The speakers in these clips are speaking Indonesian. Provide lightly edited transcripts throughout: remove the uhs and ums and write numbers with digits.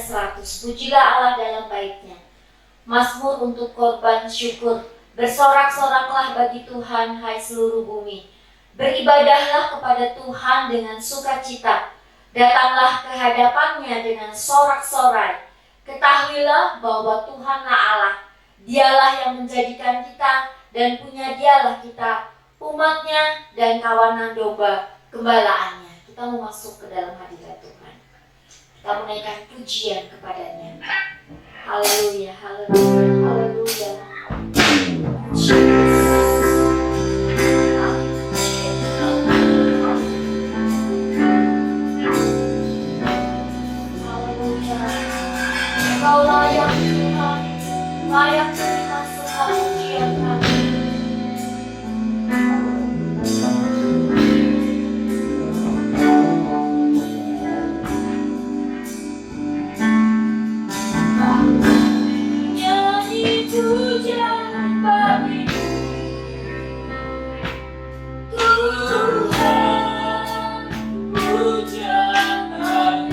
ke-100. Pujilah Allah dalam baitnya. Mazmur untuk korban syukur. Bersorak-soraklah bagi Tuhan, hai seluruh bumi. Beribadahlah kepada Tuhan dengan sukacita. Datanglah ke hadapannya dengan sorak-sorai. Ketahuilah bahwa Tuhanlah Allah. Dialah yang menjadikan kita, dan punya Dialah kita, umatnya dan kawanan domba gembalaannya. Kita mau masuk ke dalam hadirat Tuhan. Kita menaikkan pujian kepadanya. Haleluya, haleluya, haleluya. Engkau layak Tuhan, layak terima semua pujian kami. Nyanyi pujian bagi Tuhan, pujian bagi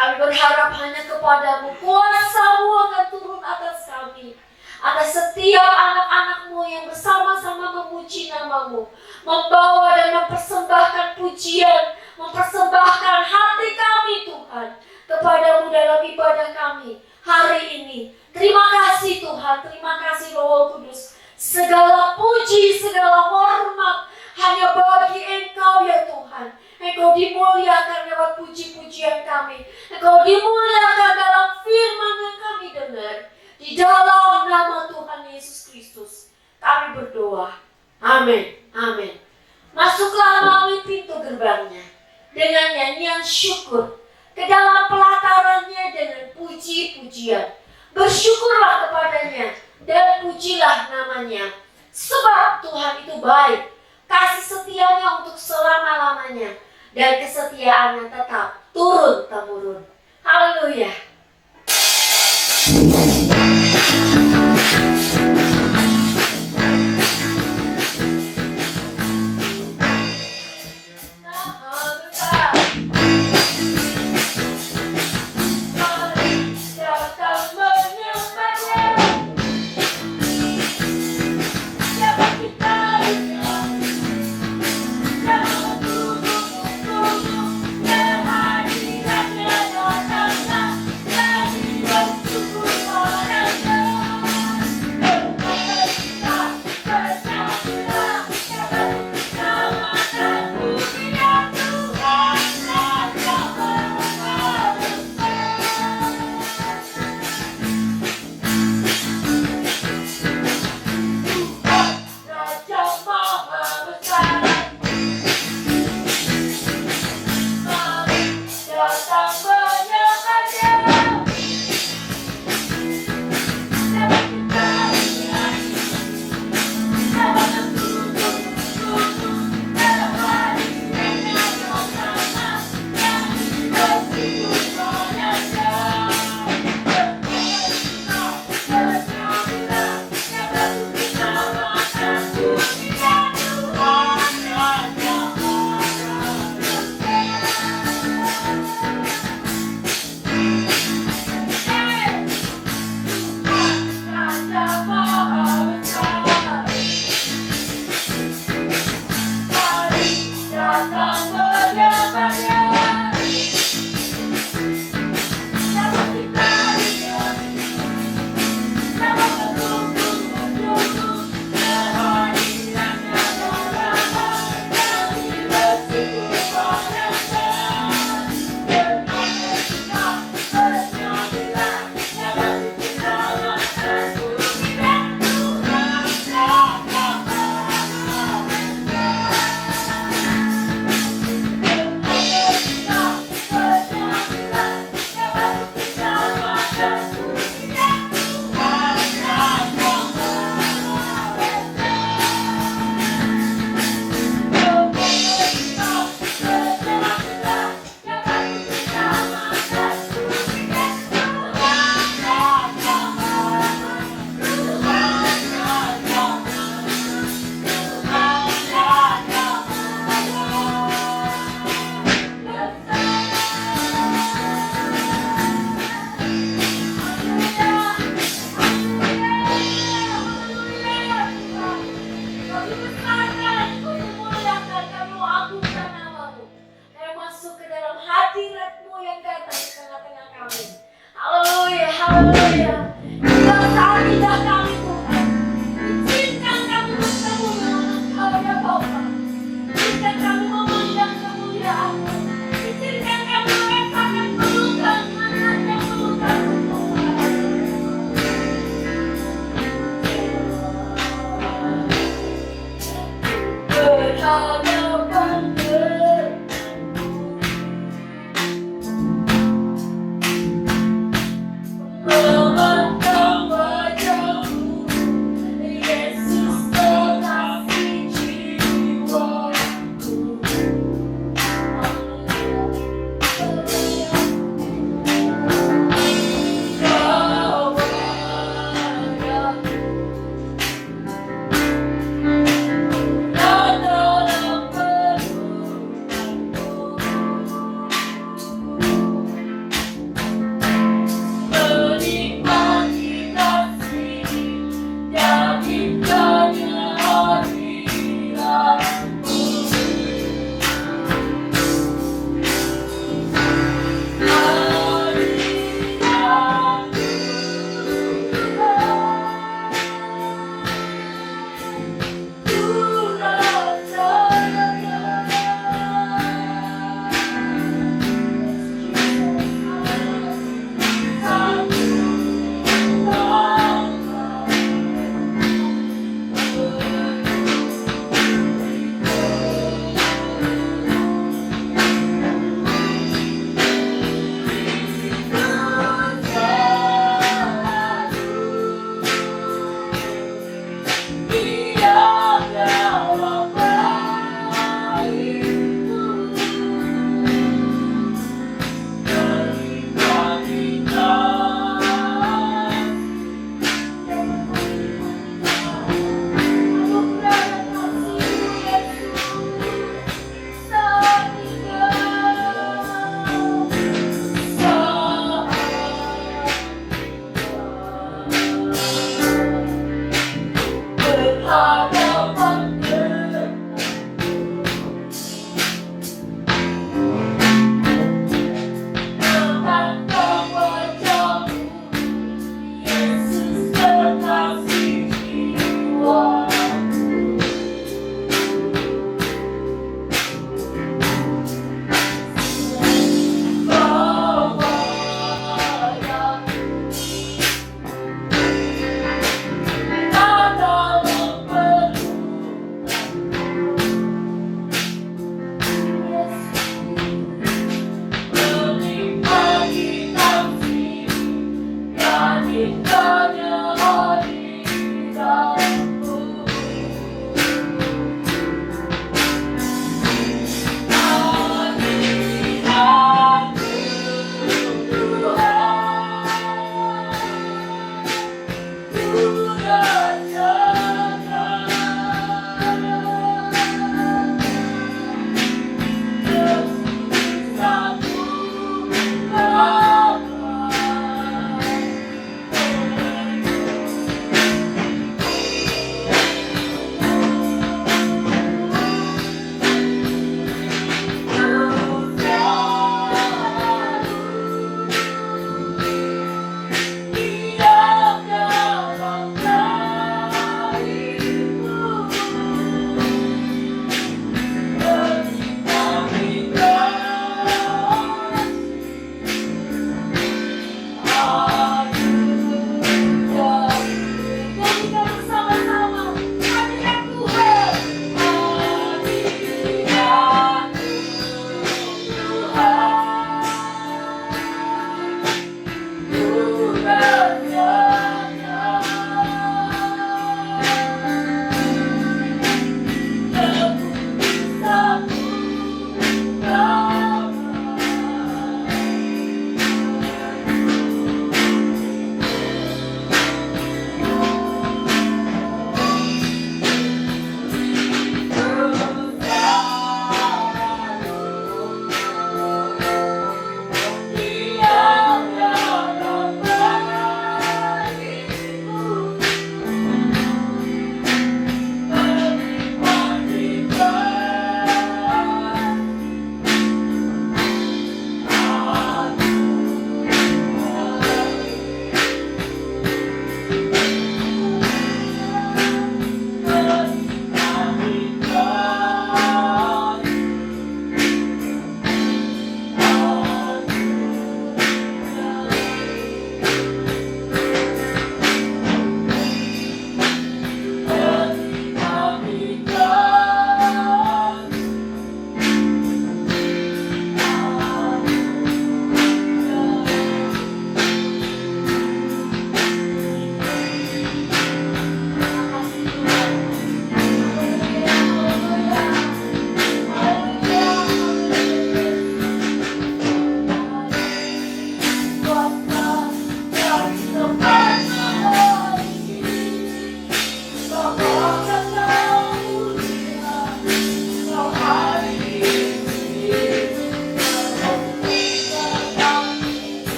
Kami berharap hanya kepadamu, kuasa-Mu akan turun atas kami, atas setiap anak-anak-Mu yang bersama-sama memuji nama-Mu, membawa dan mempersembahkan pujian, mempersembahkan hati kami Tuhan kepadamu dalam ibadah kami hari ini. Terima kasih Tuhan, terima kasih Roh Kudus. Segala puji, segala hormat hanya bagi Engkau ya Tuhan. Engkau dimuliakan lewat puji-pujian kami. Engkau dimuliakan dalam firman yang kami dengar. Di dalam nama Tuhan Yesus Kristus kami berdoa. Amin. Amin. Masuklah melalui pintu gerbangnya dengan nyanyian syukur, ke dalam pelatarannya dengan puji-pujian. Bersyukurlah kepadanya dan pujilah namanya. Sebab Tuhan itu baik, kasih setianya untuk selama-lamanya, dan kesetiaannya tetap turun-temurun. Haleluya.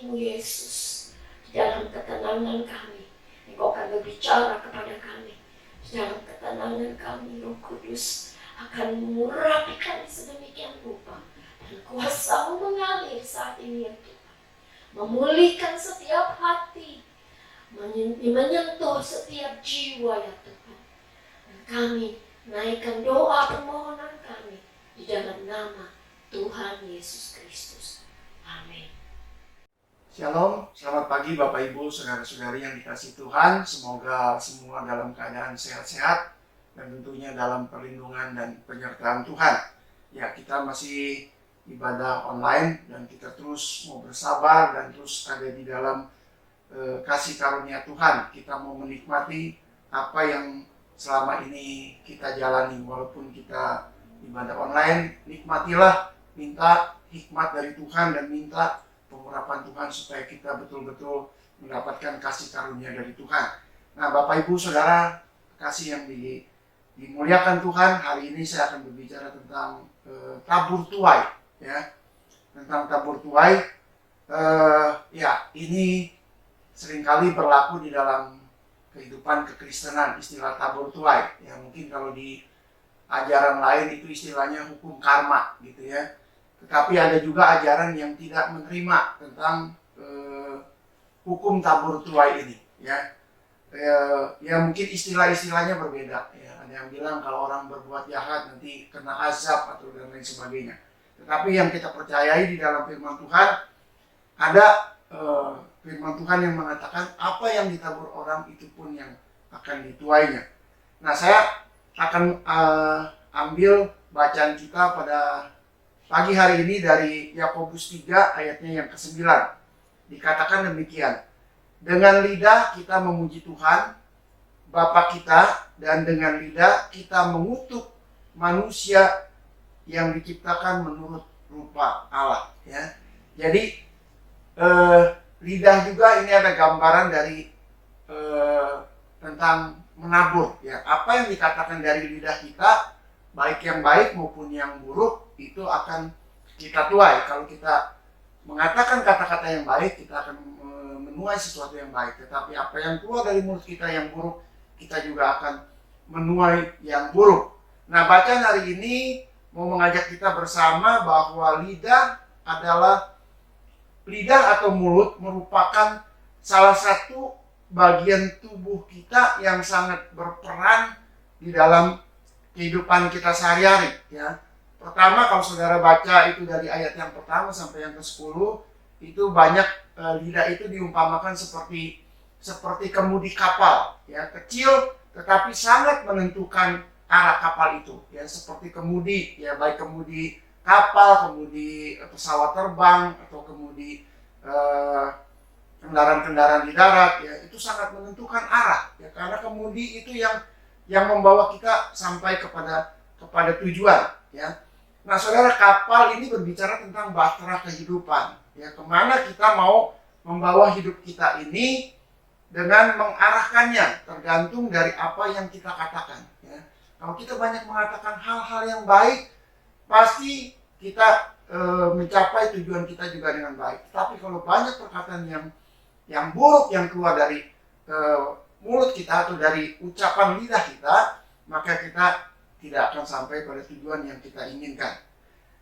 hati-Mu Yesus. Di dalam ketenangan kami, Engkau akan berbicara kepada kami. Di dalam ketenangan kami, Roh Kudus akan mengurapi kami sedemikian rupa. Dan kuasa-Mu mengalir saat ini ya Tuhan. Memulihkan setiap hati, menyentuh setiap jiwa ya Tuhan. Dan kami naikkan doa permohonan kami di dalam nama Tuhan Yesus Kristus. Amin. Shalom, selamat pagi Bapak Ibu, saudara-saudari yang dikasihi Tuhan. Semoga semua dalam keadaan sehat-sehat dan tentunya dalam perlindungan dan penyertaan Tuhan. Ya, kita masih ibadah online dan kita terus mau bersabar dan terus ada di dalam kasih karunia Tuhan. Kita mau menikmati apa yang selama ini kita jalani. Walaupun kita ibadah online, nikmatilah, minta hikmat dari Tuhan dan minta pengurapan Tuhan supaya kita betul-betul mendapatkan kasih karunia dari Tuhan. Nah, Bapak Ibu Saudara kasih yang dimuliakan Tuhan, hari ini saya akan berbicara tentang tabur tuai, ya, tentang tabur tuai. Ya, ini seringkali berlaku di dalam kehidupan kekristenan, istilah tabur tuai. Ya, mungkin kalau di ajaran lain itu istilahnya hukum karma, gitu ya. Tetapi ada juga ajaran yang tidak menerima tentang hukum tabur tuai ini, ya. Ya mungkin istilah-istilahnya berbeda. Ya. Ada yang bilang kalau orang berbuat jahat nanti kena azab atau dan lain sebagainya. Tetapi yang kita percayai di dalam firman Tuhan, ada firman Tuhan yang mengatakan apa yang ditabur orang itu pun yang akan dituainya. Nah, saya akan ambil bacaan kita pada pagi hari ini dari Yakobus 3 ayatnya yang ke-9. Dikatakan demikian. Dengan lidah kita memuji Tuhan, Bapa kita, dan dengan lidah kita mengutuk manusia yang diciptakan menurut rupa Allah. Ya. Jadi lidah juga ini ada gambaran dari tentang menabur. Ya. Apa yang dikatakan dari lidah kita, baik yang baik maupun yang buruk, itu akan kita tuai. Kalau kita mengatakan kata-kata yang baik, kita akan menuai sesuatu yang baik. Tetapi apa yang keluar dari mulut kita yang buruk, kita juga akan menuai yang buruk. Nah, bacaan hari ini mau mengajak kita bersama bahwa lidah atau mulut merupakan salah satu bagian tubuh kita yang sangat berperan di dalam kehidupan kita sehari-hari, ya. Pertama, kalau saudara baca itu dari ayat yang pertama sampai yang ke-10, itu banyak lidah itu diumpamakan seperti kemudi kapal, ya, kecil tetapi sangat menentukan arah kapal itu, ya, seperti kemudi, ya, baik kemudi kapal, kemudi pesawat terbang atau kemudi kendaraan-kendaraan di darat, ya, itu sangat menentukan arah, ya, karena kemudi itu yang membawa kita sampai kepada tujuan, ya. Nah, saudara, kapal ini berbicara tentang bahtera kehidupan, ya, kemana kita mau membawa hidup kita ini dengan mengarahkannya, tergantung dari apa yang kita katakan, ya. Kalau kita banyak mengatakan hal-hal yang baik, pasti kita mencapai tujuan kita juga dengan baik. Tapi kalau banyak perkataan yang buruk yang keluar dari mulut kita atau dari ucapan lidah kita, maka kita tidak akan sampai pada tujuan yang kita inginkan.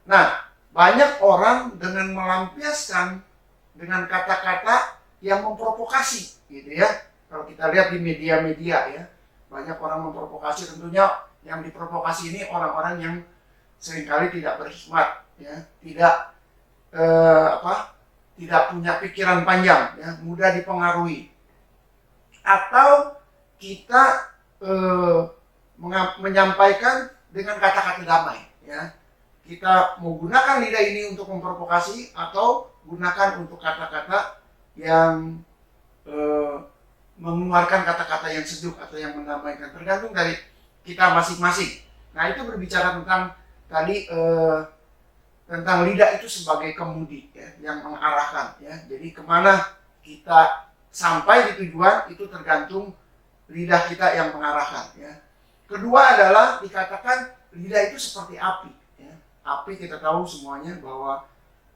Nah, banyak orang dengan melampiaskan dengan kata-kata yang memprovokasi, gitu ya. Kalau kita lihat di media-media, ya, banyak orang memprovokasi. Tentunya yang diprovokasi ini orang-orang yang seringkali tidak berhikmat, ya, tidak punya pikiran panjang, ya, mudah dipengaruhi. Atau kita menyampaikan dengan kata-kata damai, ya. Kita mau gunakan lidah ini untuk memprovokasi atau gunakan untuk kata-kata yang mengeluarkan kata-kata yang sejuk atau yang mendamaikan, tergantung dari kita masing-masing. Nah, itu berbicara tentang tadi tentang lidah itu sebagai kemudi, ya, yang mengarahkan, ya. Jadi kemana kita sampai di tujuan itu tergantung lidah kita yang mengarahkan, ya. Kedua adalah dikatakan lidah itu seperti api, ya. Api kita tahu semuanya bahwa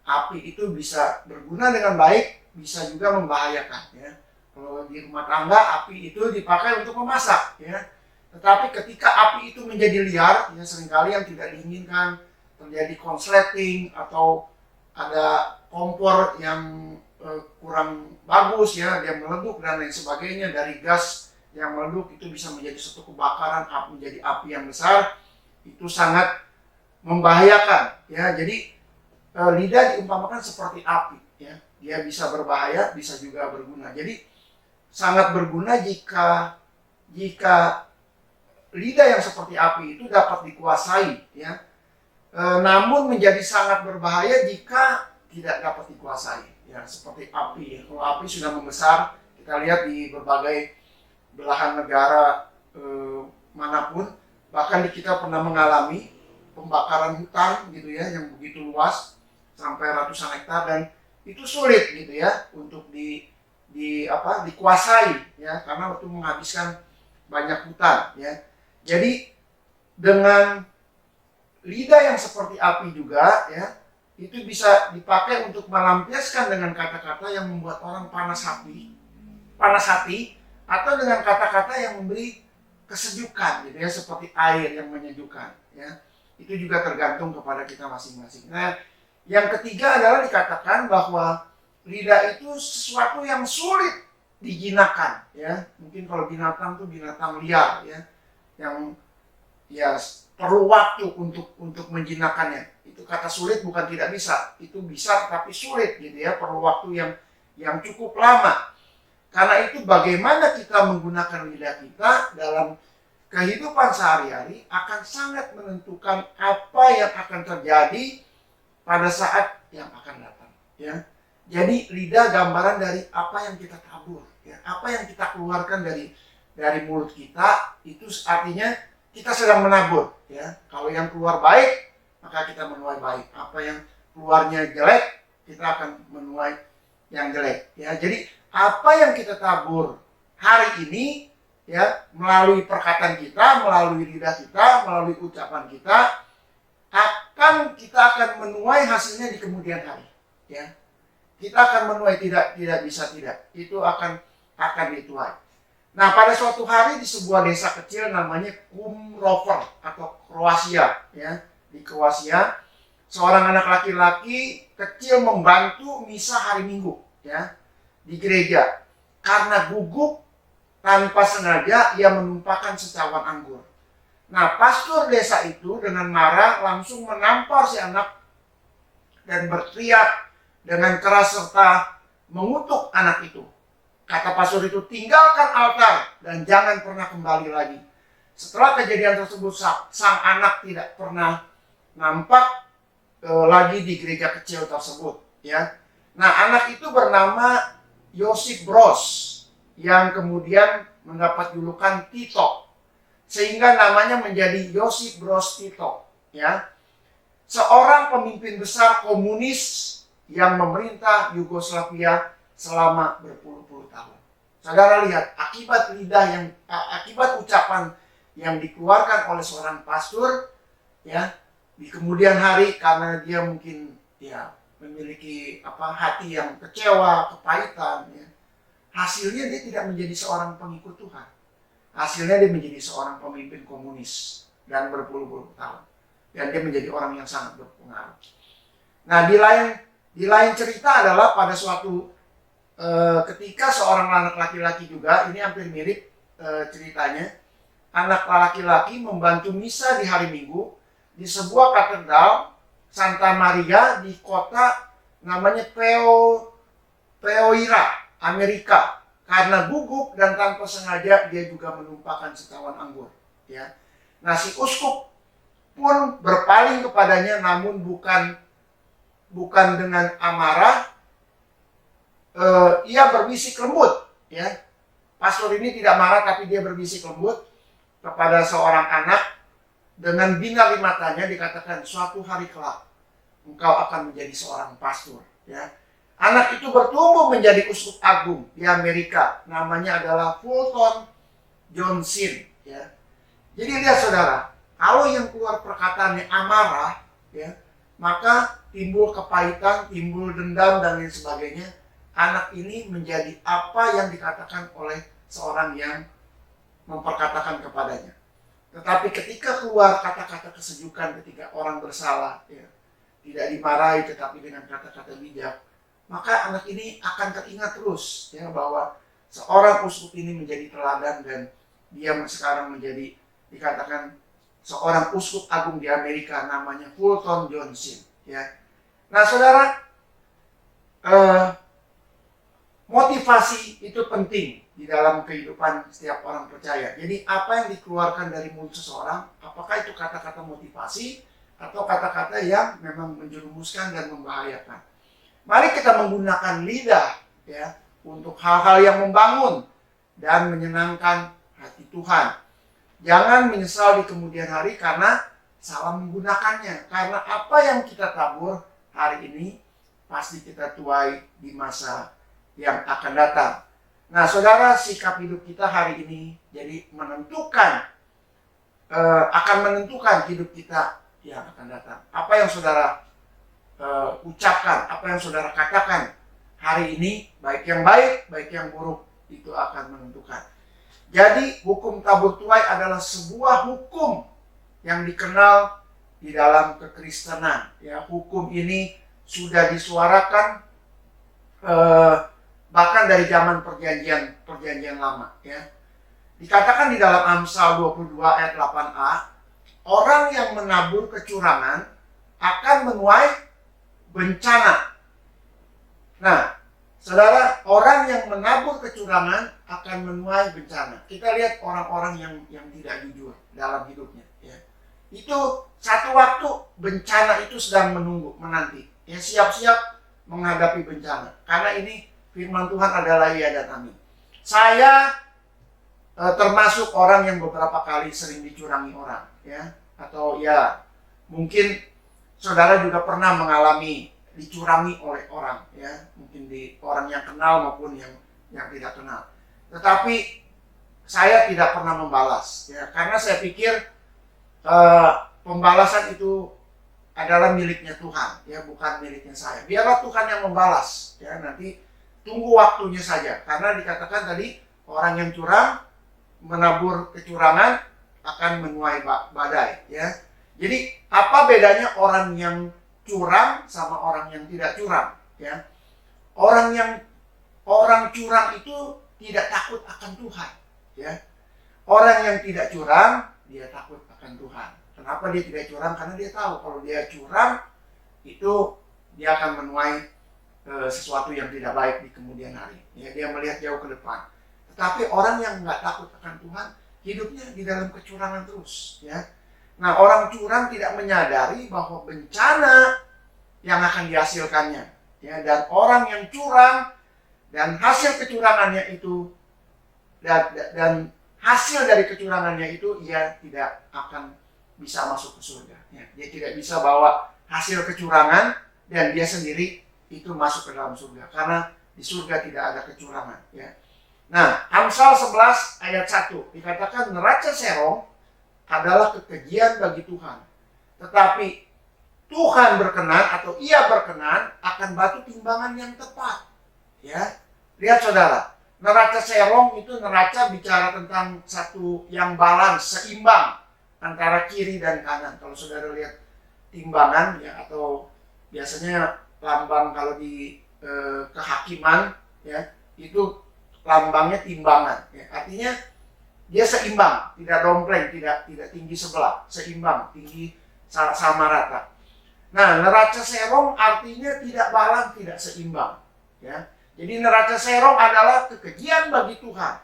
api itu bisa berguna dengan baik, bisa juga membahayakan ya. Kalau di rumah tangga api itu dipakai untuk memasak ya. Tetapi ketika api itu menjadi liar, ya seringkali yang tidak diinginkan, terjadi konsleting atau ada kompor yang kurang bagus ya, dia meleduk dan lain sebagainya, dari gas yang meleduk itu bisa menjadi suatu kebakaran, menjadi api yang besar, itu sangat membahayakan ya. Jadi lidah diumpamakan seperti api ya, dia bisa berbahaya, bisa juga berguna. Jadi sangat berguna jika lidah yang seperti api itu dapat dikuasai ya. Namun menjadi sangat berbahaya jika tidak dapat dikuasai ya, seperti api ya. Kalau api sudah membesar, kita lihat di berbagai belahan negara manapun, bahkan di kita pernah mengalami pembakaran hutan gitu ya, yang begitu luas sampai ratusan hektar, dan itu sulit gitu ya untuk dikuasai ya, karena waktu menghabiskan banyak hutan ya. Jadi dengan lidah yang seperti api juga ya, itu bisa dipakai untuk melampiaskan dengan kata-kata yang membuat orang panas hati, atau dengan kata-kata yang memberi kesejukan gitu ya, seperti air yang menyejukkan ya. Itu juga tergantung kepada kita masing-masing. Nah, yang ketiga adalah dikatakan bahwa lidah itu sesuatu yang sulit dijinakan ya. Mungkin kalau binatang itu binatang liar ya, yang ya perlu waktu untuk menjinakkannya. Itu kata sulit bukan tidak bisa, itu bisa tapi sulit gitu ya, perlu waktu yang cukup lama. Karena itu bagaimana kita menggunakan lidah kita dalam kehidupan sehari-hari akan sangat menentukan apa yang akan terjadi pada saat yang akan datang ya. Jadi lidah gambaran dari apa yang kita tabur ya, apa yang kita keluarkan dari mulut kita, itu artinya kita sedang menabur ya. Kalau yang keluar baik, maka kita menuai baik. Apa yang keluarnya jelek, kita akan menuai yang jelek ya. Jadi apa yang kita tabur hari ini ya, melalui perkataan kita, melalui lidah kita, melalui ucapan kita, kita akan menuai hasilnya di kemudian hari ya. Kita akan menuai, tidak bisa tidak, itu akan dituai. Nah, pada suatu hari di sebuah desa kecil namanya Kumrover atau Kroasia ya, di Kroasia, seorang anak laki-laki kecil membantu misa hari Minggu ya di gereja. Karena gugup, tanpa sengaja ia menumpahkan secawan anggur. Nah, pastor desa itu dengan marah langsung menampar si anak dan berteriak dengan keras serta mengutuk anak itu. Kata pastor itu, tinggalkan altar dan jangan pernah kembali lagi. Setelah kejadian tersebut, sang anak tidak pernah nampak lagi di gereja kecil tersebut ya. Nah, anak itu bernama Josip Broz, yang kemudian mendapat julukan Tito, sehingga namanya menjadi Josip Broz Tito ya. Seorang pemimpin besar komunis yang memerintah Yugoslavia selama berpuluh-puluh tahun. Saudara lihat akibat ucapan yang dikeluarkan oleh seorang pastor ya, di kemudian hari, karena dia mungkin ya memiliki hati yang kecewa, kepahitan ya. Hasilnya dia tidak menjadi seorang pengikut Tuhan. Hasilnya dia menjadi seorang pemimpin komunis dan berpuluh-puluh tahun. Dan dia menjadi orang yang sangat berpengaruh. Nah, di lain cerita adalah pada suatu ketika seorang anak laki-laki juga, ini hampir mirip ceritanya. Anak laki-laki membantu misa di hari Minggu di sebuah katedral Santa Maria di kota namanya Peoria, Amerika. Karena gugup dan tanpa sengaja dia juga menumpahkan secawan anggur ya. Nah, si uskup pun berpaling kepadanya, namun bukan dengan amarah. Ia berbisik lembut ya. Pastor ini tidak marah, tapi dia berbisik lembut kepada seorang anak. Dengan binar di matanya dikatakan, suatu hari kelak engkau akan menjadi seorang pastor ya. Anak itu bertumbuh menjadi uskup agung di Amerika. Namanya adalah Fulton Johnson ya. Jadi lihat saudara, kalau yang keluar perkataannya amarah ya, maka timbul kepahitan, timbul dendam dan lain sebagainya, anak ini menjadi apa yang dikatakan oleh seorang yang memperkatakan kepadanya. Tetapi ketika keluar kata-kata kesejukan ketika orang bersalah, ya, tidak dimarahi tetapi dengan kata-kata bijak, maka anak ini akan teringat terus, ya, bahwa seorang uskup ini menjadi teladan dan dia sekarang menjadi dikatakan seorang uskup agung di Amerika namanya Fulton Johnson, ya. Nah, saudara, motivasi itu penting di dalam kehidupan setiap orang percaya. Jadi apa yang dikeluarkan dari mulut seseorang, apakah itu kata-kata motivasi atau kata-kata yang memang menjerumuskan dan membahayakan. Mari kita menggunakan lidah, ya, untuk hal-hal yang membangun dan menyenangkan hati Tuhan. Jangan menyesal di kemudian hari karena salah menggunakannya. Karena apa yang kita tabur hari ini pasti kita tuai di masa yang akan datang. Nah, saudara, sikap hidup kita hari ini jadi akan menentukan hidup kita yang akan datang. Apa yang saudara ucapkan, apa yang saudara katakan hari ini, baik yang baik, baik yang buruk, itu akan menentukan. Jadi hukum tabur tuai adalah sebuah hukum yang dikenal di dalam kekristenan. Ya, hukum ini sudah disuarakan bahkan dari zaman perjanjian lama, ya. Dikatakan di dalam Amsal 22 ayat 8a, orang yang menabur kecurangan akan menuai bencana. Nah, saudara, orang yang menabur kecurangan akan menuai bencana. Kita lihat orang-orang yang tidak jujur dalam hidupnya, ya. Itu satu waktu bencana itu sedang menanti. Ya, siap-siap menghadapi bencana. Karena ini firman Tuhan adalah ya dan amin. Saya termasuk orang yang beberapa kali sering dicurangi orang, ya. Atau ya, mungkin saudara juga pernah mengalami dicurangi oleh orang, ya. Mungkin di orang yang kenal maupun yang tidak kenal. Tetapi saya tidak pernah membalas, ya. Karena saya pikir pembalasan itu adalah miliknya Tuhan, ya, bukan miliknya saya. Biarlah Tuhan yang membalas, ya. Nanti tunggu waktunya saja, karena dikatakan tadi orang yang curang menabur kecurangan akan menuai badai, ya. Jadi apa bedanya orang yang curang sama orang yang tidak curang, ya? Orang curang itu tidak takut akan Tuhan, ya. Orang yang tidak curang dia takut akan Tuhan. Kenapa dia tidak curang? Karena dia tahu kalau dia curang itu dia akan menuai sesuatu yang tidak baik di kemudian hari. Ya, dia melihat jauh ke depan. Tetapi orang yang nggak takut akan Tuhan, hidupnya di dalam kecurangan terus. Ya. Nah, orang curang tidak menyadari bahwa bencana yang akan dihasilkannya. Ya, dan orang yang curang dan hasil kecurangannya itu dan hasil dari kecurangannya itu ia tidak akan bisa masuk ke surga. Ya, dia tidak bisa bawa hasil kecurangan dan dia sendiri itu masuk ke dalam surga, karena di surga tidak ada kecurangan, ya. Nah, Amsal 11 ayat 1 dikatakan neraca serong adalah kekejian bagi Tuhan, tetapi Tuhan berkenan atau ia berkenan akan batu timbangan yang tepat, ya. Lihat saudara, neraca serong itu neraca bicara tentang satu yang balance, seimbang antara kiri dan kanan. Kalau saudara lihat timbangan, ya, atau biasanya lambang kalau di kehakiman, ya, itu lambangnya timbangan, ya. Artinya dia seimbang, tidak dompleng, tidak tinggi sebelah, seimbang, tinggi sama rata. Nah, neraca serong artinya tidak balance, tidak seimbang, ya. Jadi neraca serong adalah kekejian bagi Tuhan,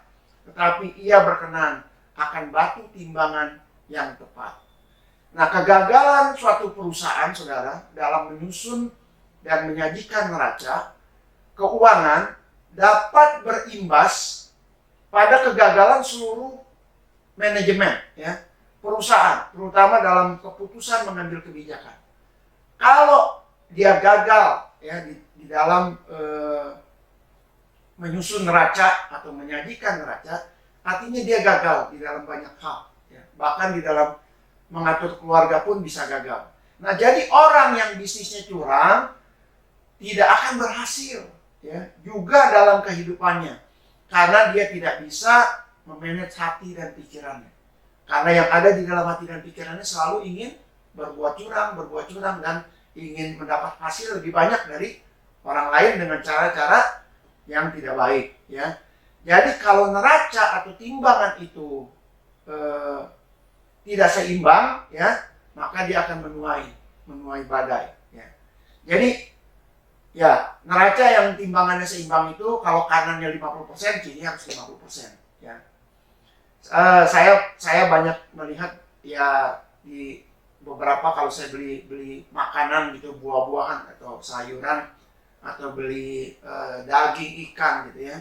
tetapi ia berkenan akan batu timbangan yang tepat. Nah, kegagalan suatu perusahaan, saudara, dalam menyusun dan menyajikan neraca keuangan dapat berimbas pada kegagalan seluruh manajemen, ya, perusahaan, terutama dalam keputusan mengambil kebijakan. Kalau dia gagal, ya, di dalam menyusun neraca atau menyajikan neraca, artinya dia gagal di dalam banyak hal, ya. Bahkan di dalam mengatur keluarga pun bisa gagal. Nah, jadi orang yang bisnisnya curang tidak akan berhasil, ya, juga dalam kehidupannya, karena dia tidak bisa memanage hati dan pikirannya. Karena yang ada di dalam hati dan pikirannya selalu ingin berbuat curang, dan ingin mendapat hasil lebih banyak dari orang lain dengan cara-cara yang tidak baik, ya. Jadi kalau neraca atau timbangan itu tidak seimbang, ya, maka dia akan menuai badai, ya. Jadi ya, neraca yang timbangannya seimbang itu kalau kanannya 50%, kiri harus 50%, ya. Saya banyak melihat, ya, di beberapa kalau saya beli makanan gitu, buah-buahan atau sayuran, atau beli daging ikan gitu, ya.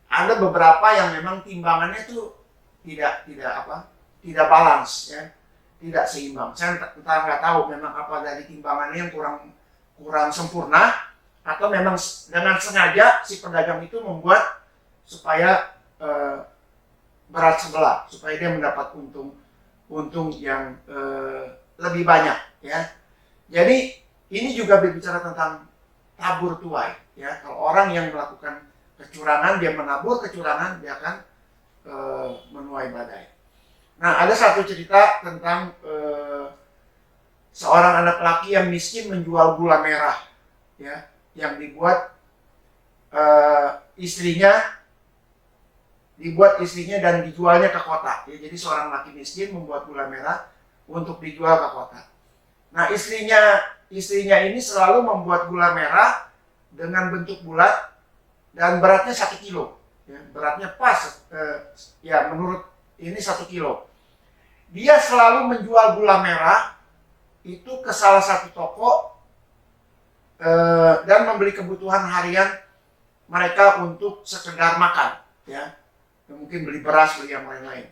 Ada beberapa yang memang timbangannya tuh tidak balance, ya, tidak seimbang. Saya entah nggak tahu memang apa dari timbangannya yang kurang sempurna, atau memang dengan sengaja si pedagang itu membuat supaya berat sebelah, supaya dia mendapat untung yang lebih banyak, ya. Jadi ini juga berbicara tentang tabur tuai, ya. Kalau orang yang melakukan kecurangan, dia menabur kecurangan, dia akan menuai badai. Nah, ada satu cerita tentang seorang anak laki yang miskin menjual gula merah, ya, yang dibuat istrinya dan dijualnya ke kota, ya. Jadi seorang laki miskin membuat gula merah untuk dijual ke kota. Nah, istrinya ini selalu membuat gula merah dengan bentuk bulat dan beratnya 1 kilo, ya. Beratnya pas, ya, menurut ini 1 kilo. Dia selalu menjual gula merah itu ke salah satu toko dan membeli kebutuhan harian mereka untuk sekedar makan, ya. Mungkin beli beras, beli yang lain-lain.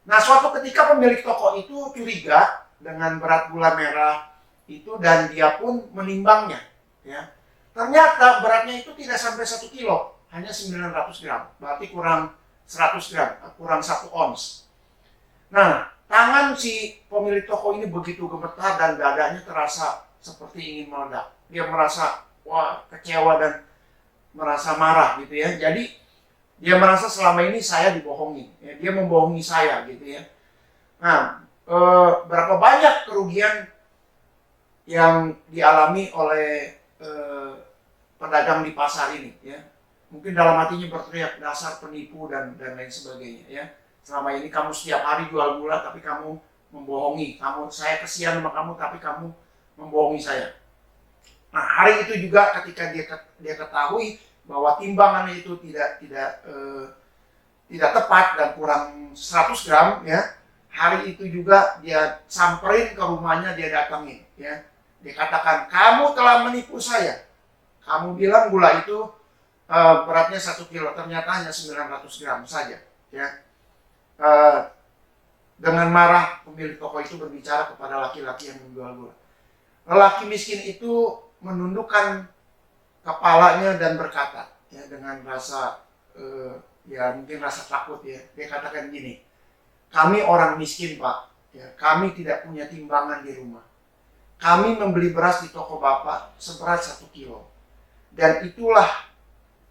Nah, suatu ketika pemilik toko itu curiga dengan berat gula merah itu, dan dia pun menimbangnya, ya. Ternyata beratnya itu tidak sampai 1 kilo, hanya 900 gram, berarti kurang 100 gram, kurang 1 ons. Nah, tangan si pemilik toko ini begitu gemetar dan dadanya terasa seperti ingin meledak. Dia merasa, wah, kecewa dan merasa marah gitu, ya. Jadi dia merasa selama ini saya dibohongi, ya. Dia membohongi saya gitu, ya. Nah, berapa banyak kerugian yang dialami oleh pedagang di pasar ini, ya. Mungkin dalam hatinya berteriak, dasar penipu dan lain sebagainya, ya. Selama ini kamu setiap hari jual gula, tapi kamu membohongi. Saya kesian sama kamu, tapi kamu membohongi saya. Nah, hari itu juga ketika dia ketahui bahwa timbangannya itu tidak tepat dan kurang 100 gram, ya. Hari itu juga dia samperin ke rumahnya, dia datangin, ya. Dia katakan, kamu telah menipu saya. Kamu bilang gula itu beratnya 1 kilo, ternyata hanya 900 gram saja, ya. Dengan marah pemilik toko itu berbicara kepada laki-laki yang menjual gula. Lelaki miskin itu menundukkan kepalanya dan berkata, ya, dengan rasa ya mungkin rasa takut, ya. Dia katakan gini, kami orang miskin, Pak, ya, kami tidak punya timbangan di rumah. Kami membeli beras di toko Bapak seberat 1 kilo, dan itulah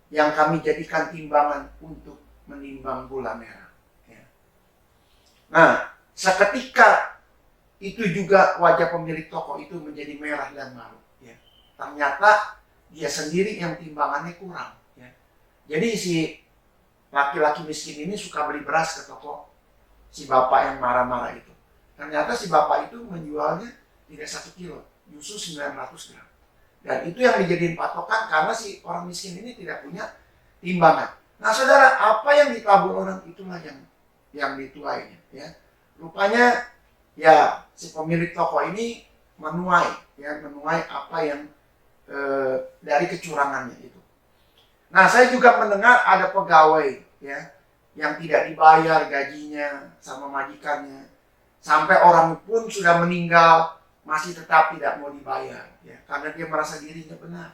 yang kami jadikan timbangan untuk menimbang gula merah, ya. Nah, seketika itu juga wajah pemilik toko itu menjadi merah dan malu, ya. Ternyata dia sendiri yang timbangannya kurang, ya. Jadi si laki-laki miskin ini suka beli beras ke toko si bapak yang marah-marah itu. Ternyata si bapak itu menjualnya tidak 1 kilo, justru 900 gram. Dan itu yang dijadiin patokan karena si orang miskin ini tidak punya timbangan. Nah, saudara, apa yang ditabur orang itulah yang dituainya, ya. Rupanya, ya, si pemilik toko ini menuai apa yang dari kecurangannya itu. Nah, saya juga mendengar ada pegawai, ya, yang tidak dibayar gajinya sama majikannya, sampai orang pun sudah meninggal masih tetap tidak mau dibayar, ya, karena dia merasa dirinya benar,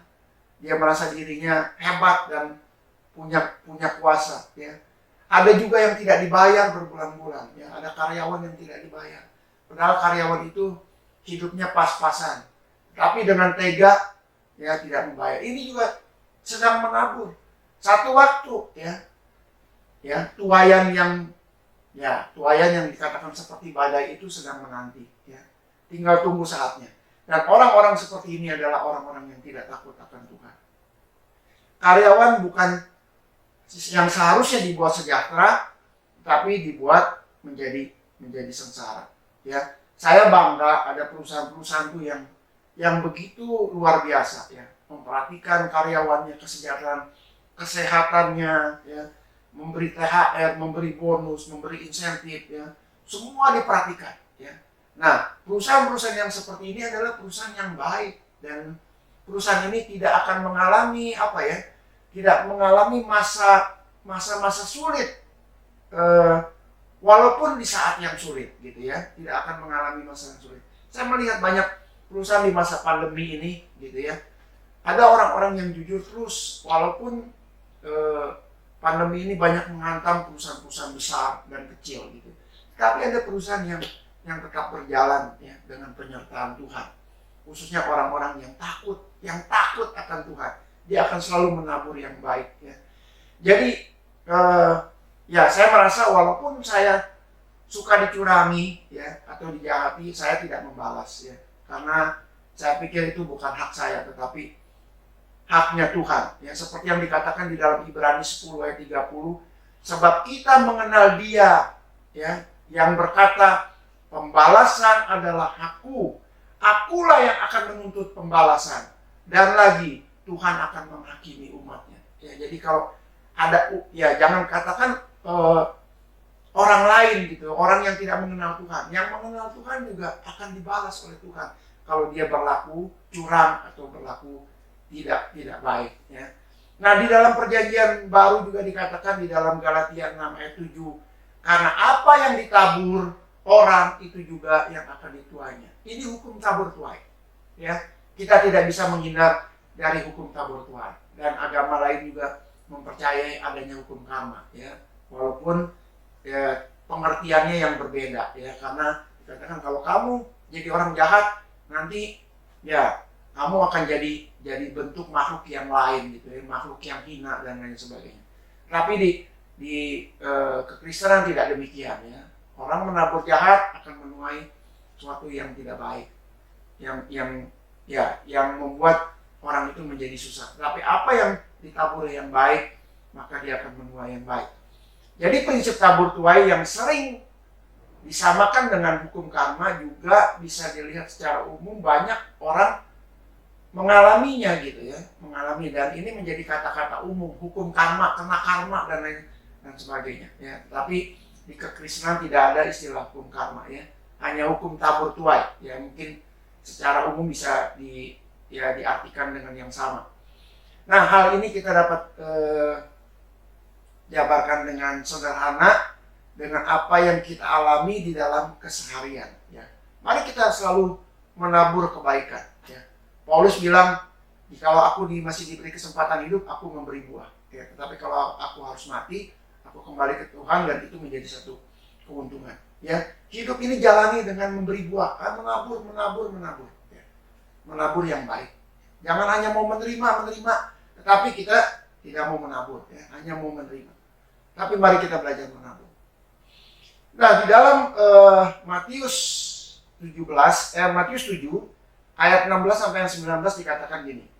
dia merasa dirinya hebat dan punya kuasa, ya. Ada juga yang tidak dibayar berbulan-bulan, ya. Ada karyawan yang tidak dibayar, padahal karyawan itu hidupnya pas-pasan, tapi dengan tega ya tidak membayar. Ini juga sedang menabur. Satu waktu tuayan yang dikatakan seperti badai itu sedang menanti, ya. Tinggal tunggu saatnya. Dan orang-orang seperti ini adalah orang-orang yang tidak takut akan Tuhan. Karyawan bukan yang seharusnya dibuat sejahtera, tapi dibuat menjadi sengsara. Ya, saya bangga ada perusahaan-perusahaan tuh yang begitu luar biasa, ya, memperhatikan karyawannya, kesejahteraan, kesehatannya, ya, memberi THR, memberi bonus, memberi insentif, ya, semua diperhatikan, ya. Nah, perusahaan-perusahaan yang seperti ini adalah perusahaan yang baik, dan perusahaan ini tidak akan mengalami tidak mengalami masa-masa sulit, walaupun di saat yang sulit, gitu ya, tidak akan mengalami masa yang sulit. Saya melihat banyak perusahaan di masa pandemi ini, gitu ya, ada orang-orang yang jujur terus, walaupun pandemi ini banyak menghantam perusahaan-perusahaan besar dan kecil, gitu. Tapi ada perusahaan yang tetap berjalan, ya, dengan penyertaan Tuhan. Khususnya orang-orang yang takut akan Tuhan. Dia akan selalu menabur yang baik, ya. Jadi ya, saya merasa walaupun saya suka dicurangi, ya, atau dijahati, saya tidak membalas, ya, karena saya pikir itu bukan hak saya, tetapi haknya Tuhan, ya, seperti yang dikatakan di dalam Ibrani 10 ayat 30, sebab kita mengenal Dia, ya, yang berkata, pembalasan adalah hakku, akulah yang akan menuntut pembalasan, dan lagi Tuhan akan menghakimi umatnya. Ya, jadi kalau ada, ya, jangan katakan orang lain, gitu, orang yang tidak mengenal Tuhan. Yang mengenal Tuhan juga akan dibalas oleh Tuhan kalau dia berlaku curang atau berlaku tidak baik, ya. Nah, di dalam perjanjian baru juga dikatakan di dalam Galatia 6 ayat 7, karena apa yang ditabur orang itu juga yang akan dituainya. Ini hukum tabur tuai, ya. Kita tidak bisa menghindar dari hukum tabur tuai, dan agama lain juga mempercayai adanya hukum karma, ya, walaupun, ya, pengertiannya yang berbeda, ya, karena dikatakan kalau kamu jadi orang jahat, nanti, ya, kamu akan jadi bentuk makhluk yang lain, gitu, ya, makhluk yang hina dan lain sebagainya. Tapi di kekristenan tidak demikian, ya. Orang menabur jahat akan menuai sesuatu yang tidak baik, yang membuat orang itu menjadi susah. Tapi apa yang ditabur yang baik, maka dia akan menuai yang baik. Jadi prinsip tabur tuai yang sering disamakan dengan hukum karma juga bisa dilihat secara umum, banyak orang mengalaminya, gitu ya, dan ini menjadi kata-kata umum, hukum karma, kena karma dan lain sebagainya, ya. Tapi di kekristenan tidak ada istilah hukum karma, ya, hanya hukum tabur tuai, ya, mungkin secara umum bisa diartikan dengan yang sama. Nah, hal ini kita dapat jabarkan dengan sederhana dengan apa yang kita alami di dalam keseharian, ya. Mari kita selalu menabur kebaikan, ya. Paulus bilang, kalau aku masih diberi kesempatan hidup, aku memberi buah, ya. Tetapi kalau aku harus mati, aku kembali ke Tuhan, dan itu menjadi satu keuntungan, ya. Hidup ini jalani dengan memberi buah, menabur, ya. Menabur yang baik. Jangan hanya mau menerima, tetapi kita tidak mau menabur, ya, hanya mau menerima. Tapi mari kita belajar menabur. Nah, di dalam Matius 7 ayat 16 sampai 19 dikatakan gini.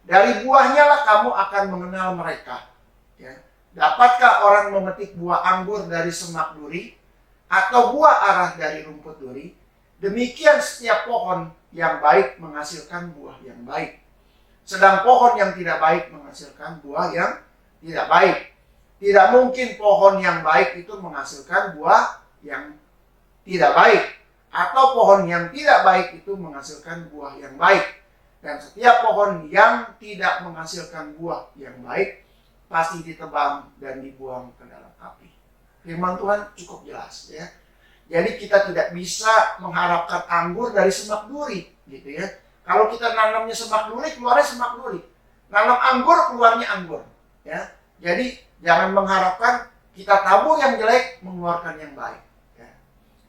Dari buahnya lah kamu akan mengenal mereka, ya. Dapatkah orang memetik buah anggur dari semak duri atau buah arah dari rumput duri? Demikian setiap pohon yang baik menghasilkan buah yang baik, sedang pohon yang tidak baik menghasilkan buah yang tidak baik. Tidak mungkin pohon yang baik itu menghasilkan buah yang tidak baik, atau pohon yang tidak baik itu menghasilkan buah yang baik. Dan setiap pohon yang tidak menghasilkan buah yang baik pasti ditebang dan dibuang ke dalam api. Firman Tuhan cukup jelas, ya. Jadi kita tidak bisa mengharapkan anggur dari semak duri, gitu ya. Kalau kita nanamnya semak duri, keluarnya semak duri. Nanam anggur, keluarnya anggur, ya. Jadi jangan mengharapkan kita tabur yang jelek, mengeluarkan yang baik, ya.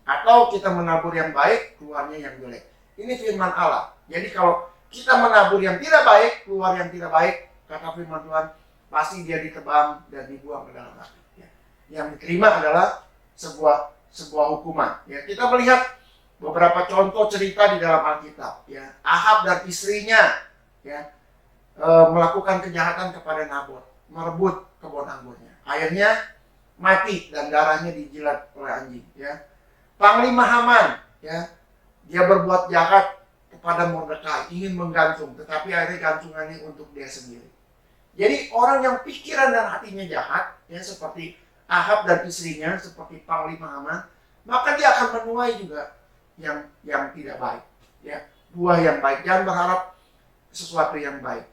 Atau kita menabur yang baik, keluarnya yang jelek. Ini firman Allah. Jadi kalau kita menabur yang tidak baik, keluar yang tidak baik, kata firman Tuhan, pasti dia ditebang dan dibuang ke dalam api. Ya. Yang diterima adalah sebuah hukuman. Ya, kita melihat beberapa contoh cerita di dalam Alkitab. Ya, Ahab dan istrinya ya melakukan kejahatan kepada Nabot, merebut kebun anggurnya. Akhirnya mati dan darahnya dijilat oleh anjing. Ya, Panglima Haman, ya, dia berbuat jahat kepada Mordekai, ingin menggantung, tetapi akhirnya gantungannya untuk dia sendiri. Jadi orang yang pikiran dan hatinya jahat, ya seperti Ahab dan istrinya, seperti Panglima Haman, maka dia akan menuai juga yang tidak baik, ya, buah yang baik. Jangan berharap sesuatu yang baik.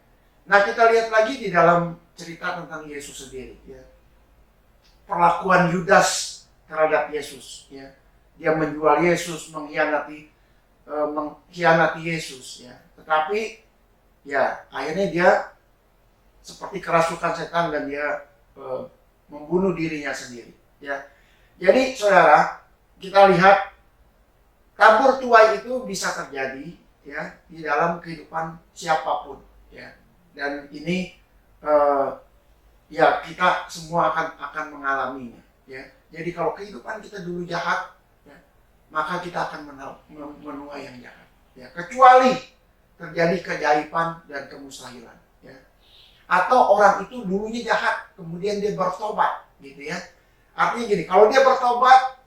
Nah, kita lihat lagi di dalam cerita tentang Yesus sendiri, ya. Perlakuan Yudas terhadap Yesus, ya. Dia menjual Yesus, mengkhianati Yesus, ya. Tetapi ya akhirnya dia seperti kerasukan setan dan dia membunuh dirinya sendiri, ya. Jadi saudara, kita lihat tabur tuai itu bisa terjadi, ya, di dalam kehidupan siapapun, ya. Dan ini ya kita semua akan mengalaminya, ya. Jadi kalau kehidupan kita dulu jahat, ya, maka kita akan menuai yang jahat, ya. Kecuali terjadi keajaiban dan kemustahilan, ya. Atau orang itu dulunya jahat, kemudian dia bertobat, gitu ya. Artinya gini, kalau dia bertobat,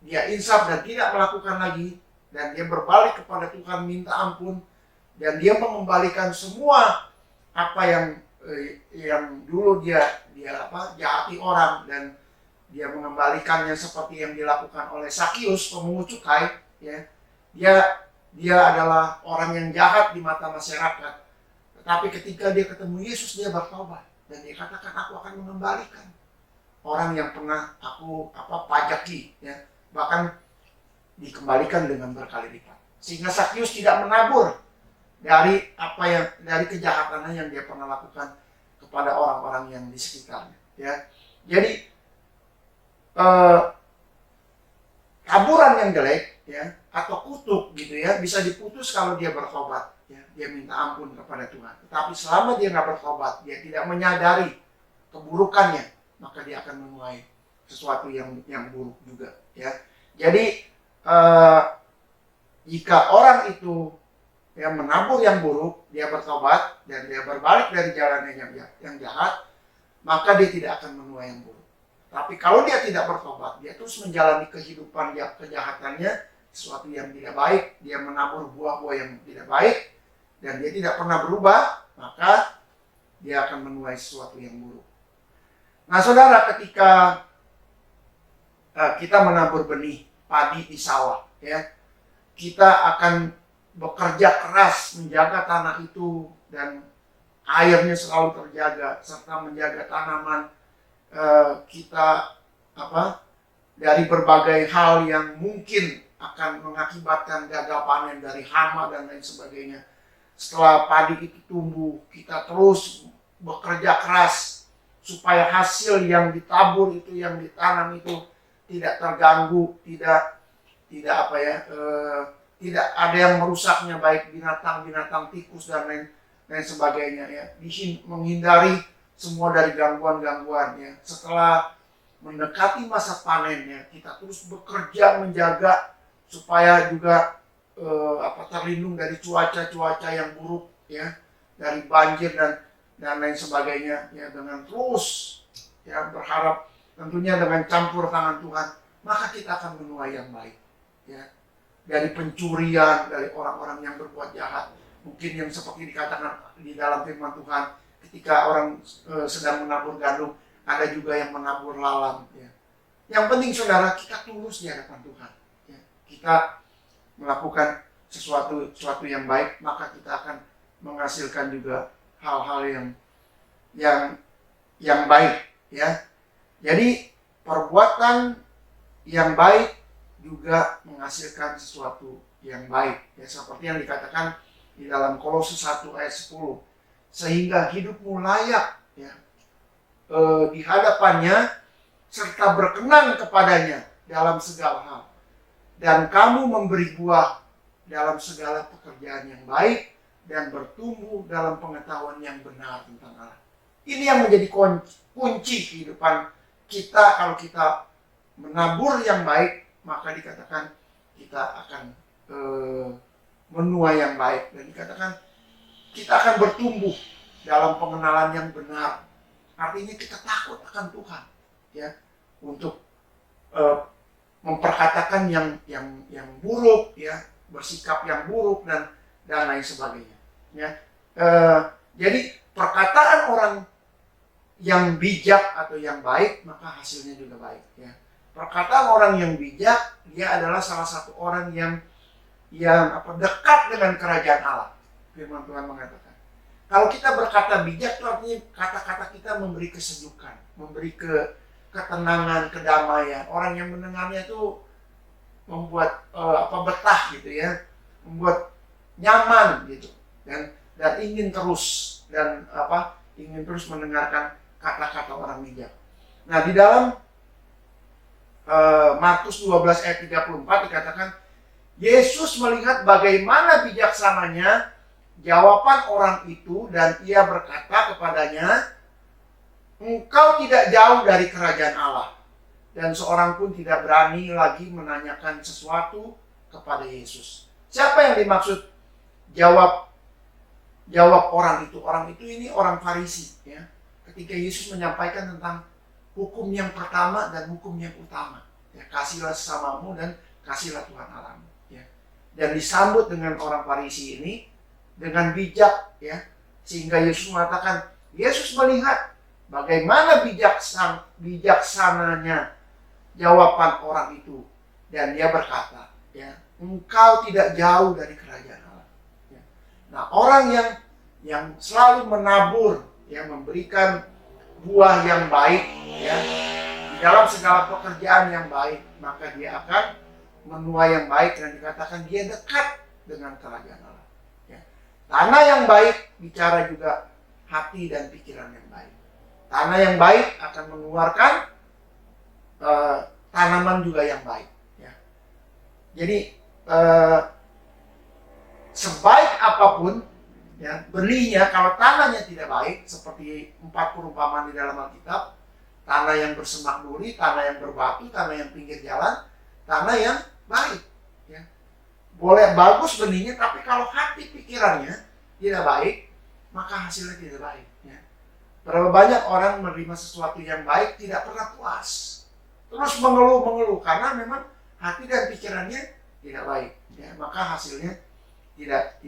dia insaf dan tidak melakukan lagi, dan dia berbalik kepada Tuhan, minta ampun, dan dia mengembalikan semua apa yang dulu dia jahati orang, dan dia mengembalikannya seperti yang dilakukan oleh Sakius, pemungut cukai, ya. Dia adalah orang yang jahat di mata masyarakat, tetapi ketika dia ketemu Yesus, dia bertobat dan dia katakan, aku akan mengembalikan orang yang pernah aku pajaki, ya. Bahkan dikembalikan dengan berkali lipat, sehingga Sakius tidak menabur dari kejahatannya yang dia pernah lakukan kepada orang-orang yang di sekitarnya, ya. Jadi taburan yang jelek, ya, atau kutuk gitu ya, bisa diputus kalau dia bertobat, ya. Dia minta ampun kepada Tuhan. Tetapi selama dia nggak bertobat, dia tidak menyadari keburukannya, maka dia akan menuai sesuatu yang buruk juga, ya. Jadi jika orang itu yang menabur yang buruk, dia bertobat dan dia berbalik dari jalannya yang jahat, maka dia tidak akan menuai yang buruk. Tapi kalau dia tidak bertobat, dia terus menjalani kehidupan kejahatannya, sesuatu yang tidak baik, dia menabur buah-buah yang tidak baik, dan dia tidak pernah berubah, maka dia akan menuai sesuatu yang buruk. Nah saudara, ketika kita menabur benih padi di sawah, ya, kita akan bekerja keras menjaga tanah itu dan airnya selalu terjaga, serta menjaga tanaman kita dari berbagai hal yang mungkin akan mengakibatkan gagal panen dari hama dan lain sebagainya. Setelah padi itu tumbuh, kita terus bekerja keras supaya hasil yang ditabur itu, yang ditanam itu tidak terganggu, tidak ada yang merusaknya, baik binatang tikus dan lain sebagainya, ya. Menghindari semua dari gangguan-gangguan, ya. Setelah mendekati masa panennya, kita terus bekerja menjaga supaya juga terlindung dari cuaca yang buruk, ya, dari banjir dan lain sebagainya, ya, dengan terus, ya, berharap tentunya dengan campur tangan Tuhan, maka kita akan menuai yang baik, ya. Dari pencurian, dari orang-orang yang berbuat jahat, mungkin yang seperti dikatakan di dalam firman Tuhan, ketika orang sedang menabur gandum, ada juga yang menabur lalang, ya. Yang penting saudara, kita tulus di hadapan Tuhan, ya. Kita melakukan sesuatu yang baik, maka kita akan menghasilkan juga hal-hal yang baik, ya. Jadi perbuatan yang baik juga menghasilkan sesuatu yang baik, ya, seperti yang dikatakan di dalam Kolose 1 ayat 10, sehingga hidupmu layak, ya, di hadapannya serta berkenan kepadanya dalam segala hal, dan kamu memberi buah dalam segala pekerjaan yang baik dan bertumbuh dalam pengetahuan yang benar tentang Allah. Ini yang menjadi kunci kehidupan kita. Kalau kita menabur yang baik, maka dikatakan kita akan menuai yang baik, dan dikatakan kita akan bertumbuh dalam pengenalan yang benar. Artinya kita takut akan Tuhan, ya, untuk memperkatakan yang buruk, ya, bersikap yang buruk dan lain sebagainya. Ya, jadi perkataan orang yang bijak atau yang baik, maka hasilnya juga baik. Ya. Perkataan orang yang bijak, dia adalah salah satu orang yang dekat dengan kerajaan Allah. Firman Tuhan mengatakan, kalau kita berkata bijak, itu artinya kata-kata kita memberi kesejukan, memberi ketenangan, kedamaian. Orang yang mendengarnya itu membuat betah gitu ya, membuat nyaman gitu, dan ingin terus mendengarkan kata-kata orang bijak. Nah, di dalam Markus 12 ayat 34 dikatakan, Yesus melihat bagaimana bijaksananya jawaban orang itu, dan ia berkata kepadanya, engkau tidak jauh dari kerajaan Allah. Dan seorang pun tidak berani lagi menanyakan sesuatu kepada Yesus. Siapa yang dimaksud jawab orang itu? Orang itu ini orang Farisi, ya. Ketika Yesus menyampaikan tentang hukum yang pertama dan hukum yang utama, ya, kasihlah sesamamu dan kasihlah Tuhan Allahmu, ya. Dan disambut dengan orang Farisi ini dengan bijak, ya, sehingga Yesus mengatakan, Yesus melihat bagaimana bijaksananya jawaban orang itu, dan dia berkata, ya, engkau tidak jauh dari kerajaan Allah. Ya. Nah, orang yang selalu menabur, yang memberikan buah yang baik, ya, di dalam segala pekerjaan yang baik, maka dia akan menuai yang baik, dan dikatakan dia dekat dengan kerajaan Allah. Ya. Tanah yang baik bicara juga hati dan pikiran yang baik. Tanah yang baik akan mengeluarkan tanaman juga yang baik. Ya. Jadi sebaik apapun, ya, benihnya, kalau tanahnya tidak baik, seperti 4 perumpamaan di dalam Alkitab, tanah yang bersemak duri, tanah yang berbatu, tanah yang pinggir jalan, tanah yang baik. Ya. Boleh bagus benihnya, tapi kalau hati pikirannya tidak baik, maka hasilnya tidak baik. Ya. Berapa banyak orang menerima sesuatu yang baik tidak pernah puas, terus mengeluh karena memang hati dan pikirannya tidak baik, ya, maka hasilnya tidak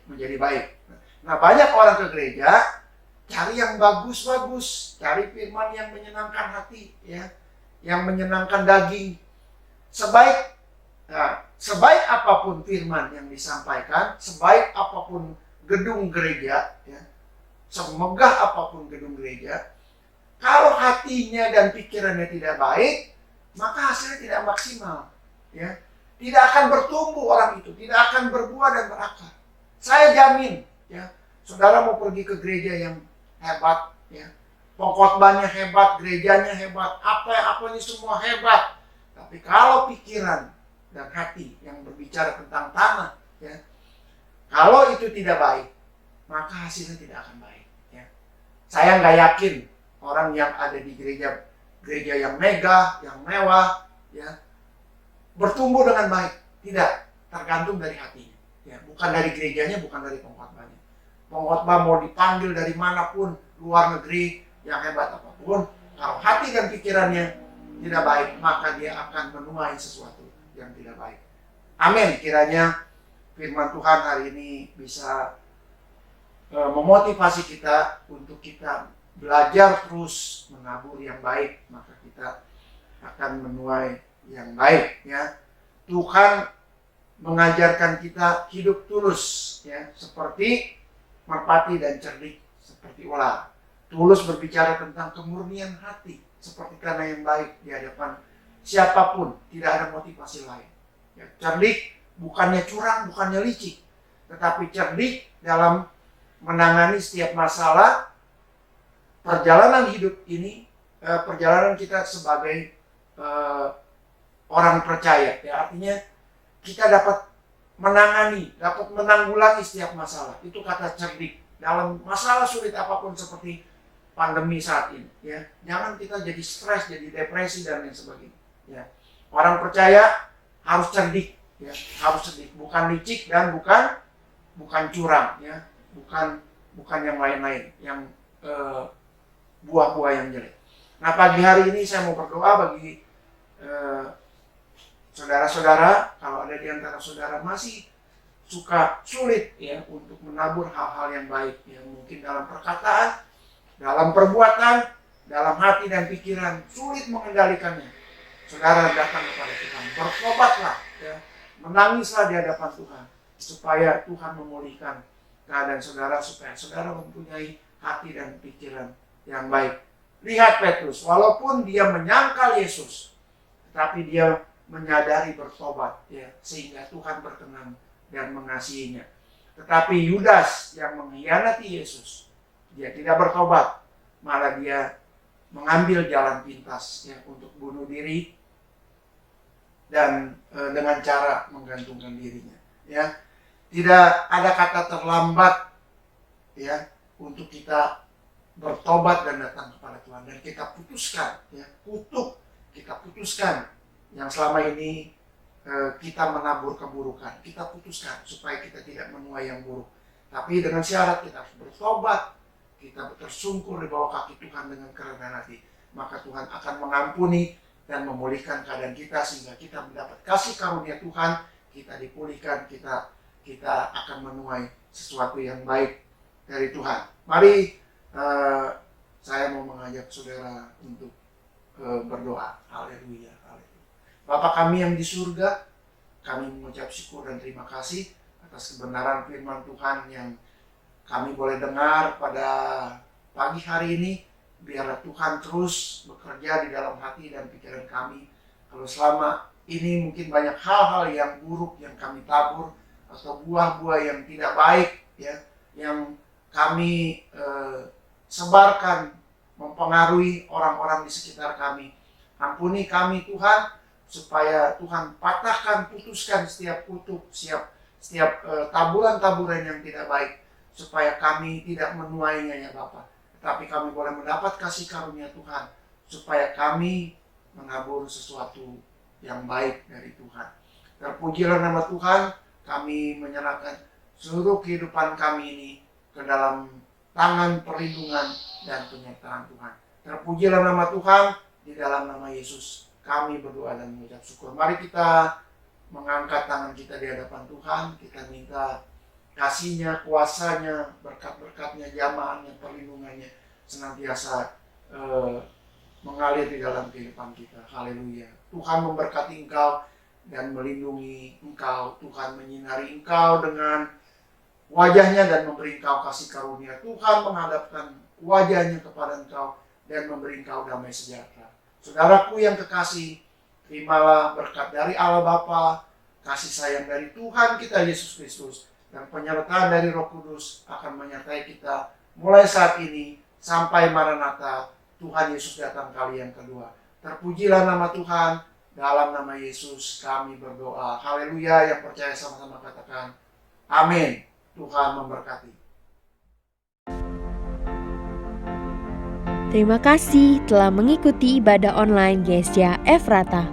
menjadi baik. Nah, banyak orang ke gereja cari yang bagus-bagus, cari firman yang menyenangkan hati, ya, yang menyenangkan daging. Sebaik apapun firman yang disampaikan, sebaik apapun gedung gereja, ya, semegah apapun gedung gereja, kalau hatinya dan pikirannya tidak baik, maka hasilnya tidak maksimal, ya. Tidak akan bertumbuh orang itu, tidak akan berbuah dan berakar. Saya jamin, ya, saudara mau pergi ke gereja yang hebat, ya, pengkhotbahnya hebat, gerejanya hebat, apa-apanya semua hebat, tapi kalau pikiran dan hati yang berbicara tentang tanah, ya, kalau itu tidak baik, maka hasilnya tidak akan baik. Ya. Saya nggak yakin orang yang ada di gereja yang megah, yang mewah, ya, bertumbuh dengan baik. Tidak, tergantung dari hatinya. Ya, bukan dari gerejanya, bukan dari pengkhotbahnya. Pengkhotbah mau dipanggil dari manapun, luar negeri, yang hebat apapun, kalau hati dan pikirannya tidak baik, maka dia akan menuai sesuatu yang tidak baik. Amin. Kiranya firman Tuhan hari ini bisa memotivasi kita untuk kita belajar terus menabur yang baik, maka kita akan menuai yang baik, ya. Tuhan mengajarkan kita hidup tulus, ya, seperti merpati dan cerdik, seperti ular. Tulus berbicara tentang kemurnian hati, seperti tanah yang baik di hadapan siapapun, tidak ada motivasi lain. Ya, cerdik bukannya curang, bukannya licik, tetapi cerdik dalam menangani setiap masalah perjalanan hidup ini, perjalanan kita sebagai orang percaya. Ya, artinya kita dapat menangani, dapat menanggulangi setiap masalah. Itu kata cerdik. Dalam masalah sulit apapun seperti pandemi saat ini, ya, jangan kita jadi stres, jadi depresi dan lain sebagainya. Ya. Orang percaya harus cerdik, ya, harus cerdik, bukan licik dan bukan curang, ya, bukan yang lain-lain, yang buah-buah yang jelek. Nah, pagi hari ini saya mau berdoa bagi saudara-saudara, kalau ada di antara saudara masih sulit ya untuk menabur hal-hal yang baik, ya, mungkin dalam perkataan, dalam perbuatan, dalam hati dan pikiran sulit mengendalikannya. Saudara datang kepada Tuhan, bertobatlah, ya, menangislah di hadapan Tuhan, supaya Tuhan memulihkan keadaan saudara, supaya saudara mempunyai hati dan pikiran yang baik. Lihat Petrus, walaupun dia menyangkal Yesus, tetapi dia menyadari bertobat, ya, sehingga Tuhan berkenan dan mengasihinya. Tetapi Yudas yang mengkhianati Yesus, dia tidak bertobat, malah dia mengambil jalan pintas, ya, untuk bunuh diri dan dengan cara menggantungkan dirinya. Ya, tidak ada kata terlambat, ya, untuk kita bertobat dan datang kepada Tuhan, dan kita putuskan, ya, kita putuskan yang selama ini kita menabur keburukan, kita putuskan supaya kita tidak menuai yang buruk. Tapi dengan syarat kita harus bertobat, kita tersungkur di bawah kaki Tuhan dengan kerendahan hati, maka Tuhan akan mengampuni dan memulihkan keadaan kita, sehingga kita mendapat kasih karunia Tuhan, kita dipulihkan, kita akan menuai sesuatu yang baik dari Tuhan. Mari saya mau mengajak saudara untuk berdoa. Haleluya. Bapa kami yang di surga, kami mengucap syukur dan terima kasih atas kebenaran firman Tuhan yang kami boleh dengar pada pagi hari ini. Biarlah Tuhan terus bekerja di dalam hati dan pikiran kami. Kalau selama ini mungkin banyak hal-hal yang buruk yang kami tabur, atau buah-buah yang tidak baik, ya, yang kami sebarkan mempengaruhi orang-orang di sekitar kami. Ampuni kami Tuhan, supaya Tuhan patahkan, putuskan setiap kutuk, setiap taburan-taburan yang tidak baik, supaya kami tidak menuainya, ya Bapa. Tetapi kami boleh mendapat kasih karunia Tuhan, supaya kami menabur sesuatu yang baik dari Tuhan. Terpujilah nama Tuhan. Kami menyerahkan seluruh kehidupan kami ini ke dalam tangan perlindungan dan penyertaan Tuhan. Terpujilah nama Tuhan. Di dalam nama Yesus kami berdoa dan mengucap syukur. Mari kita mengangkat tangan kita di hadapan Tuhan. Kita minta kasih-Nya, kuasa-Nya, berkat-berkat-Nya, jamaah-Nya, perlindungannya senantiasa mengalir di dalam kehidupan kita. Haleluya. Tuhan memberkati engkau dan melindungi engkau. Tuhan menyinari engkau dengan wajah-Nya dan memberi engkau kasih karunia. Tuhan menghadapkan wajah-Nya kepada engkau dan memberi engkau damai sejahtera. Saudaraku yang kekasih, terimalah berkat dari Allah Bapa, kasih sayang dari Tuhan kita Yesus Kristus, dan penyertaan dari Roh Kudus akan menyertai kita mulai saat ini sampai Maranatha, Tuhan Yesus datang kali yang kedua. Terpujilah nama Tuhan. Dalam nama Yesus kami berdoa. Haleluya. Yang percaya sama-sama katakan amin. Tuhan memberkati. Terima kasih telah mengikuti ibadah online GSJ Efrata.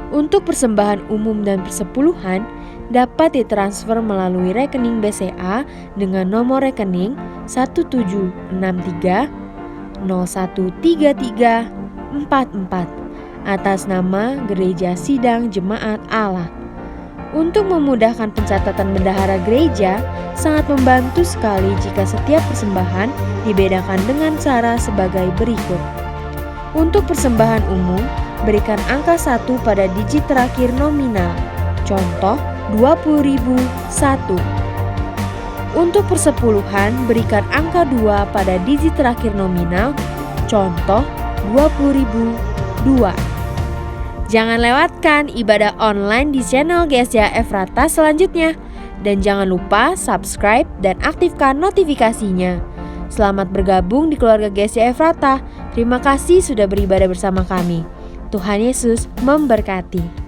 Untuk persembahan umum dan persepuluhan dapat ditransfer melalui rekening BCA dengan nomor rekening 1763013344 atas nama Gereja Sidang Jemaat Allah. Untuk memudahkan pencatatan bendahara gereja, sangat membantu sekali jika setiap persembahan dibedakan dengan cara sebagai berikut. Untuk persembahan umum, berikan angka 1 pada digit terakhir nominal. Contoh, 20.001. Untuk persepuluhan, berikan angka 2 pada digit terakhir nominal. Contoh, 20.002. Jangan lewatkan ibadah online di channel GSJ Efrata selanjutnya. Dan jangan lupa subscribe dan aktifkan notifikasinya. Selamat bergabung di keluarga GSJ Efrata. Terima kasih sudah beribadah bersama kami. Tuhan Yesus memberkati.